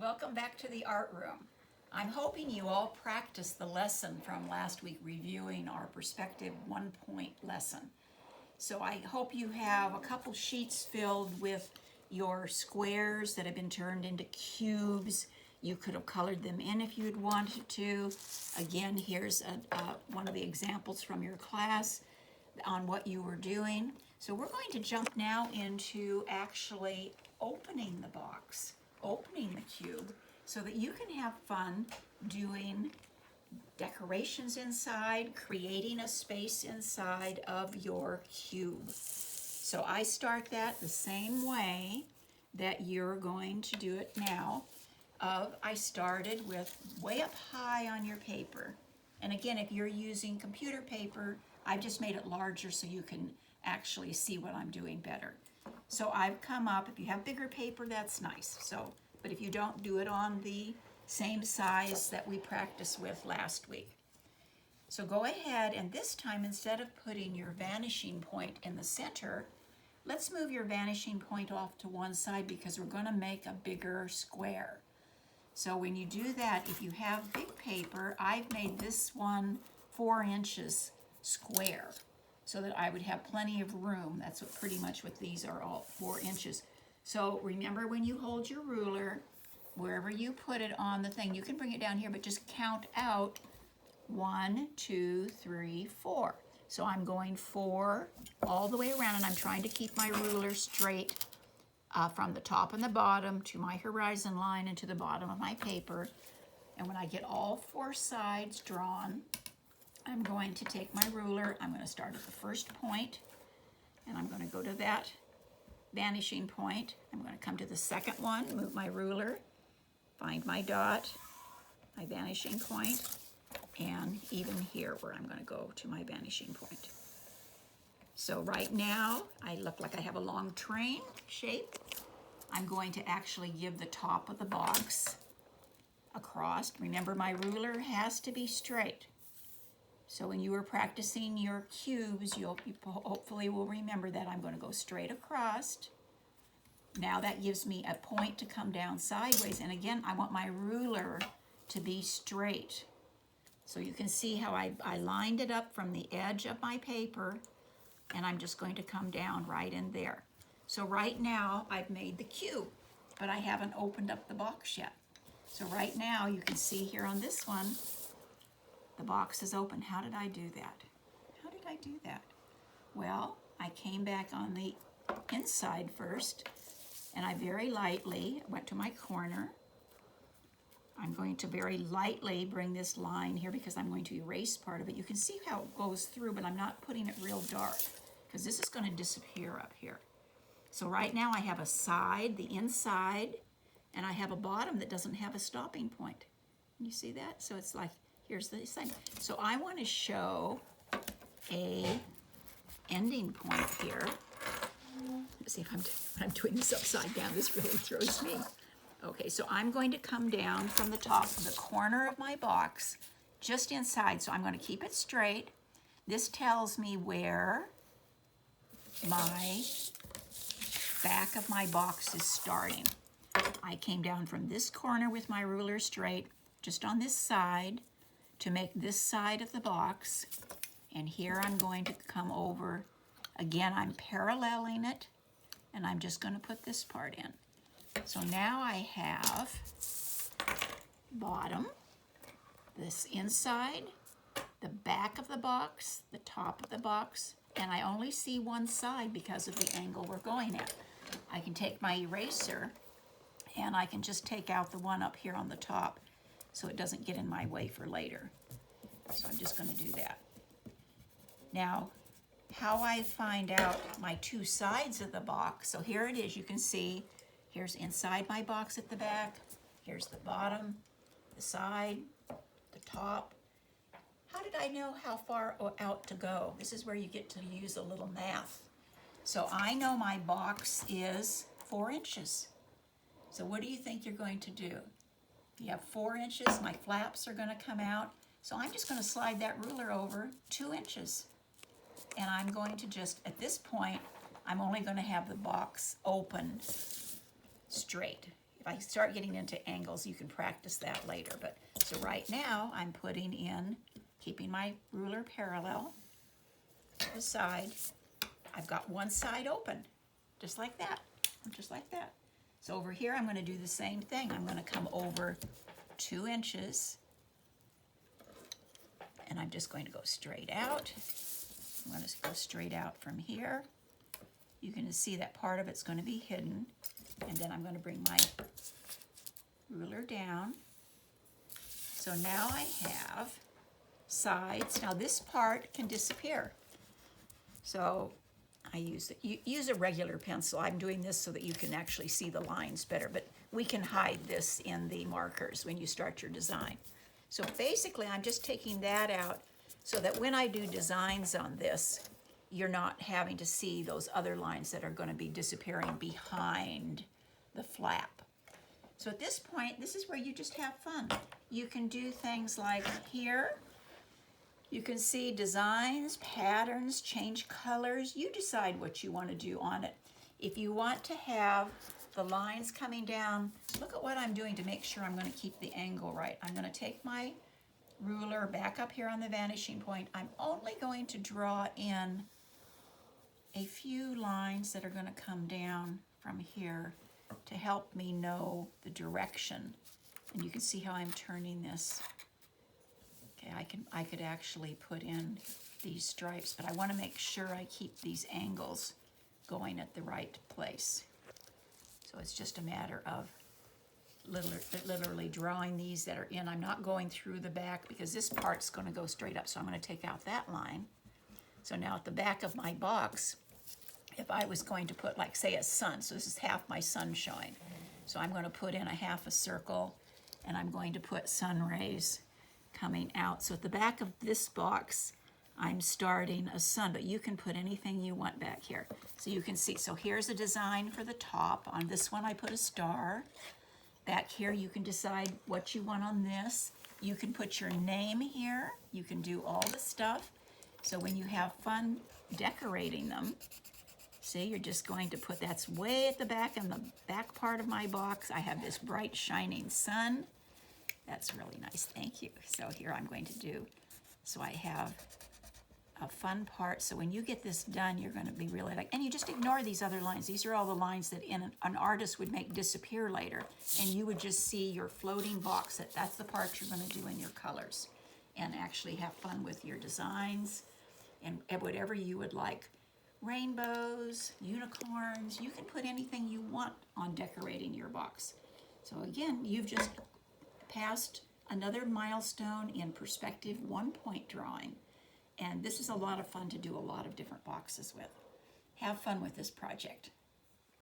Welcome back to the art room. I'm hoping you all practiced the lesson from last week reviewing our perspective 1-point lesson. So I hope you have a couple sheets filled with your squares that have been turned into cubes. You could have colored them in if you'd wanted to. Again, here's one of the examples from your class on what you were doing. So we're going to jump now into actually opening the box, opening the cube, so that you can have fun doing decorations inside, creating a space inside of your cube. So I start that the same way that you're going to do it now. I started with way up high on your paper. And again, if you're using computer paper, I've just made it larger so you can actually see what I'm doing better. So I've come up, if you have bigger paper, that's nice. But if you don't, do it on the same size that we practiced with last week. So go ahead, and this time, instead of putting your vanishing point in the center, let's move your vanishing point off to one side because we're going to make a bigger square. So when you do that, if you have big paper, I've made this one 4 inches square so that I would have plenty of room. That's pretty much what these are, all 4 inches. So remember, when you hold your ruler, wherever you put it on the thing, you can bring it down here, but just count out 1, 2, 3, 4. So I'm going 4 all the way around, and I'm trying to keep my ruler straight from the top and the bottom to my horizon line and to the bottom of my paper. And when I get all 4 sides drawn, I'm going to take my ruler, I'm going to start at the first point, and I'm going to go to that vanishing point. I'm going to come to the second one, move my ruler, find my dot, my vanishing point, and even here where I'm going to go to my vanishing point. So right now, I look like I have a long train shape. I'm going to actually give the top of the box across. Remember, my ruler has to be straight. So when you were practicing your cubes, you hopefully will remember that I'm going to go straight across. Now that gives me a point to come down sideways. And again, I want my ruler to be straight. So you can see how I lined it up from the edge of my paper, and I'm just going to come down right in there. So right now I've made the cube, but I haven't opened up the box yet. So right now you can see here on this one, the box is open. How did I do that? How did I do that? Well, I came back on the inside first, and I very lightly went to my corner. I'm going to very lightly bring this line here because I'm going to erase part of it. You can see how it goes through, but I'm not putting it real dark because this is going to disappear up here. So right now I have a side, the inside, and I have a bottom that doesn't have a stopping point. You see that? So it's like, here's the same. So I want to show a ending point here. Let's see if I'm doing this upside down. This really throws me. Okay, so I'm going to come down from the top, the corner of my box, just inside. So I'm going to keep it straight. This tells me where my back of my box is starting. I came down from this corner with my ruler straight, just on this side, to make this side of the box. And here I'm going to come over. Again, I'm paralleling it, and I'm just going to put this part in. So now I have bottom, this inside, the back of the box, the top of the box, and I only see one side because of the angle we're going at. I can take my eraser and I can just take out the one up here on the top so it doesn't get in my way for later. So I'm just going to do that. Now, how I find out my 2 sides of the box, so here it is, you can see, here's inside my box at the back, here's the bottom, the side, the top. How did I know how far out to go? This is where you get to use a little math. So I know my box is 4 inches. So what do you think you're going to do? You have 4 inches, my flaps are going to come out. So I'm just going to slide that ruler over 2 inches. And I'm going to just, at this point, I'm only going to have the box open straight. If I start getting into angles, you can practice that later. But so right now, I'm putting in, keeping my ruler parallel to the side. I've got one side open, just like that, just like that. So over here, I'm going to do the same thing. I'm going to come over 2 inches, and I'm just going to go straight out. I'm going to go straight out from here. You can see that part of it's going to be hidden, and then I'm going to bring my ruler down. So now I have sides. Now this part can disappear. So I use a regular pencil. I'm doing this so that you can actually see the lines better, but we can hide this in the markers when you start your design. So basically I'm just taking that out so that when I do designs on this, you're not having to see those other lines that are going to be disappearing behind the flap. So at this point, this is where you just have fun. You can do things like here. You can see designs, patterns, change colors. You decide what you want to do on it. If you want to have the lines coming down, look at what I'm doing to make sure I'm going to keep the angle right. I'm going to take my ruler back up here on the vanishing point. I'm only going to draw in a few lines that are going to come down from here to help me know the direction. And you can see how I'm turning this. Okay, I could actually put in these stripes, but I want to make sure I keep these angles going at the right place. So it's just a matter of literally drawing these that are in. I'm not going through the back because this part's going to go straight up, so I'm going to take out that line. So now at the back of my box, if I was going to put, like, say, a sun, so this is half my sun showing. So I'm going to put in a half a circle, and I'm going to put sun rays coming out. So at the back of this box, I'm starting a sun, but you can put anything you want back here. So you can see, so here's a design for the top. On this one, I put a star. Back here, you can decide what you want on this. You can put your name here. You can do all the stuff. So when you have fun decorating them, see, you're just going to put, that's way at the back, in the back part of my box. I have this bright shining sun. That's really nice, thank you. So here I'm going to do, so I have a fun part. So when you get this done, you're going to be really like, and you just ignore these other lines. These are all the lines that an artist would make disappear later. And you would just see your floating box. That's the part you're going to do in your colors. And actually have fun with your designs and whatever you would like. Rainbows, unicorns, you can put anything you want on decorating your box. So again, you've just passed another milestone in perspective 1-point drawing. And this is a lot of fun to do a lot of different boxes with. Have fun with this project.